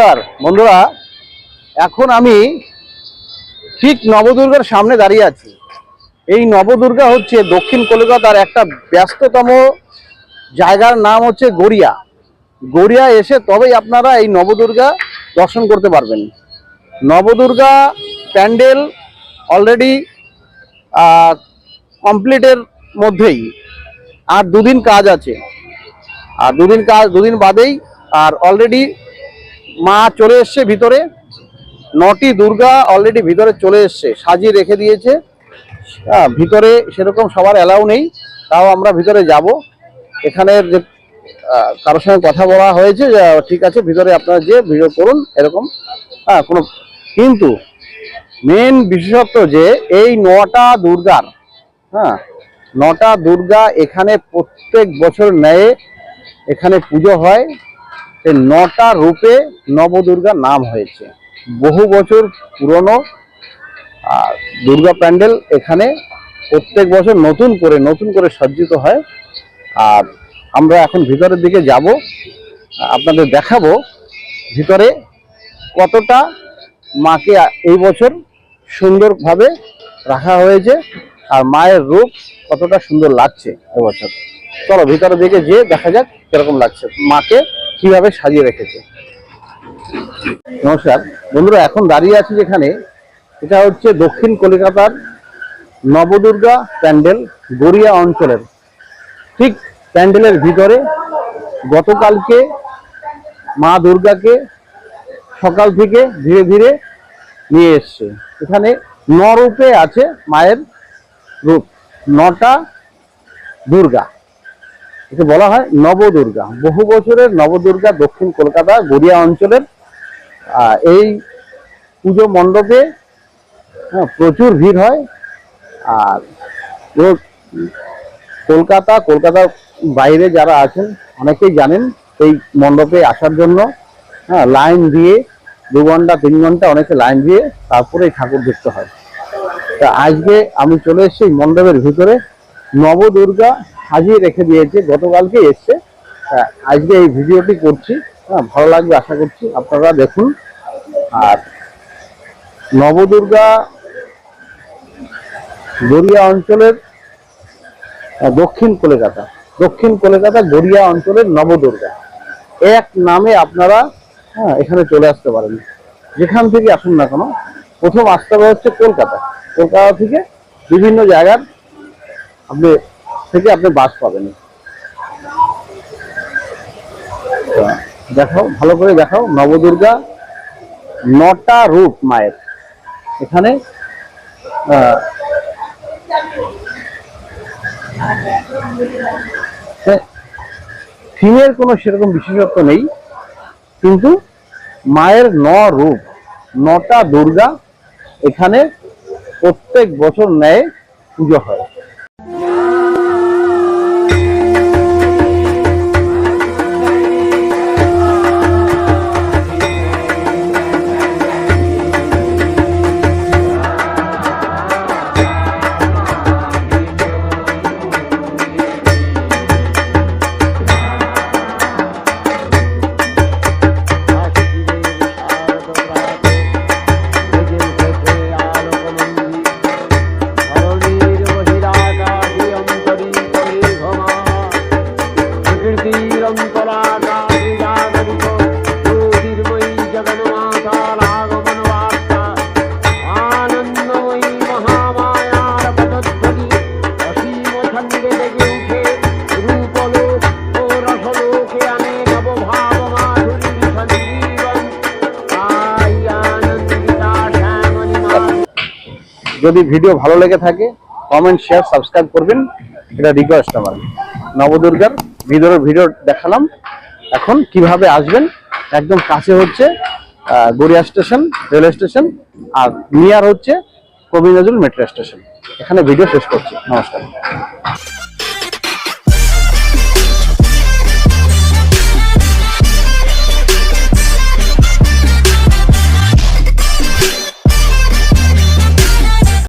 নমস্কার বন্ধুরা, এখন আমি ঠিক নবদুর্গার সামনে দাঁড়িয়ে আছি। এই নবদুর্গা হচ্ছে দক্ষিণ কলকাতার একটা ব্যস্ততম জায়গার নাম হচ্ছে গড়িয়া। গড়িয়া এসে তবেই আপনারা এই নবদুর্গা দর্শন করতে পারবেন। নবদুর্গা প্যান্ডেল অলরেডি কমপ্লিটের মধ্যেই, আর দুদিন কাজ আছে, আর দুদিন বাদেই আর অলরেডি মা চলে এসছে ভিতরে। 9টি দুর্গা অলরেডি ভিতরে চলে এসছে, সাজিয়ে রেখে দিয়েছে। ভিতরে সেরকম সবার অ্যালাউ নেই, তাও আমরা ভিতরে যাব। এখানের যে কারোর সঙ্গে কথা বলা হয়েছে যে ঠিক আছে ভিতরে আপনারা যে ভিডিও করুন এরকম, কোনো কিন্তু মেন বিশেষত্ব যে এই 9টা দুর্গার 9টা দুর্গা এখানে প্রত্যেক বছর ন্যায় এখানে পুজো হয়। এই 9টা রূপে নবদুর্গা নাম হয়েছে। বহু বছর পুরনো দুর্গা প্যান্ডেল এখানে প্রত্যেক বছর নতুন করে সজ্জিত হয়। আর আমরা এখন ভিতরের দিকে যাব, আপনাদের দেখাবো ভিতরে কতটা মাকে এই বছর সুন্দরভাবে রাখা হয়েছে আর মায়ের রূপ কতটা সুন্দর লাগছে এবছর। চলো ভিতরের দিকে যেয়ে দেখা যাক কিরকম লাগছে, মাকে কিভাবে সাজিয়ে রেখেছে। নমস্কার বন্ধুরা, এখন দাঁড়িয়ে আছি যেখানে, এটা হচ্ছে দক্ষিণ কলকাতার নবদুর্গা প্যান্ডেল গড়িয়া অঞ্চলের ঠিক প্যান্ডেলের ভিতরে। গতকালকে মা দুর্গাকে সকাল থেকে ধীরে ধীরে নিয়ে এসছে। এখানে 9 রূপে আছে মায়ের রূপ, 9টা দুর্গা, একে বলা হয় নবদুর্গা। বহু বছরের নবদুর্গা দক্ষিণ কলকাতা গড়িয়া অঞ্চলের এই পুজো মণ্ডপে প্রচুর ভিড় হয়। আর কলকাতার বাইরে যারা আছেন অনেকেই জানেন এই মণ্ডপে আসার জন্য লাইন দিয়ে 2 ঘন্টা 3 ঘন্টা অনেকে লাইন দিয়ে তারপরে ঠাকুর দেখতে হয়। তা আজকে আমি চলে এসেছি মণ্ডপের ভিতরে। নবদুর্গা সাজিয়ে রেখে দিয়েছে, গতকালকে এসছে। আজকে এই ভিডিওটি করছি, ভালো লাগবে আশা করছি, আপনারা দেখুন। আর নবদুর্গা গড়িয়া অঞ্চলের দক্ষিণ কলকাতা গড়িয়া অঞ্চলের নবদুর্গা এক নামে আপনারা এখানে চলে আসতে পারেন। যেখান থেকে আসুন না কেন, প্রথম আসতে হবে হচ্ছে কলকাতা থেকে বিভিন্ন জায়গার আপনি বাস পাবেন। দেখাও, ভালো করে দেখাও নবদুর্গা 9টা রূপ মায়ের এখানে। থিমের কোনো সেরকম বিশেষত্ব নেই, কিন্তু মায়ের 9 রূপ 9টা দুর্গা এখানে প্রত্যেক বছর ন্যায় পুজো হয়। যদি ভিডিও ভালো লেগে থাকে কমেন্ট, শেয়ার, সাবস্ক্রাইব করবেন, এটা রিকোয়েস্ট আমার। নবদুর্গার ভিডিও দেখালাম। এখন কিভাবে আসবেন, একদম কাছে হচ্ছে গড়িয়া স্টেশন, রেলওয়ে স্টেশন, আর নিয়ার হচ্ছে কবি নজরুল মেট্রো স্টেশন। এখানে ভিডিও শেষ করছি। নমস্কার।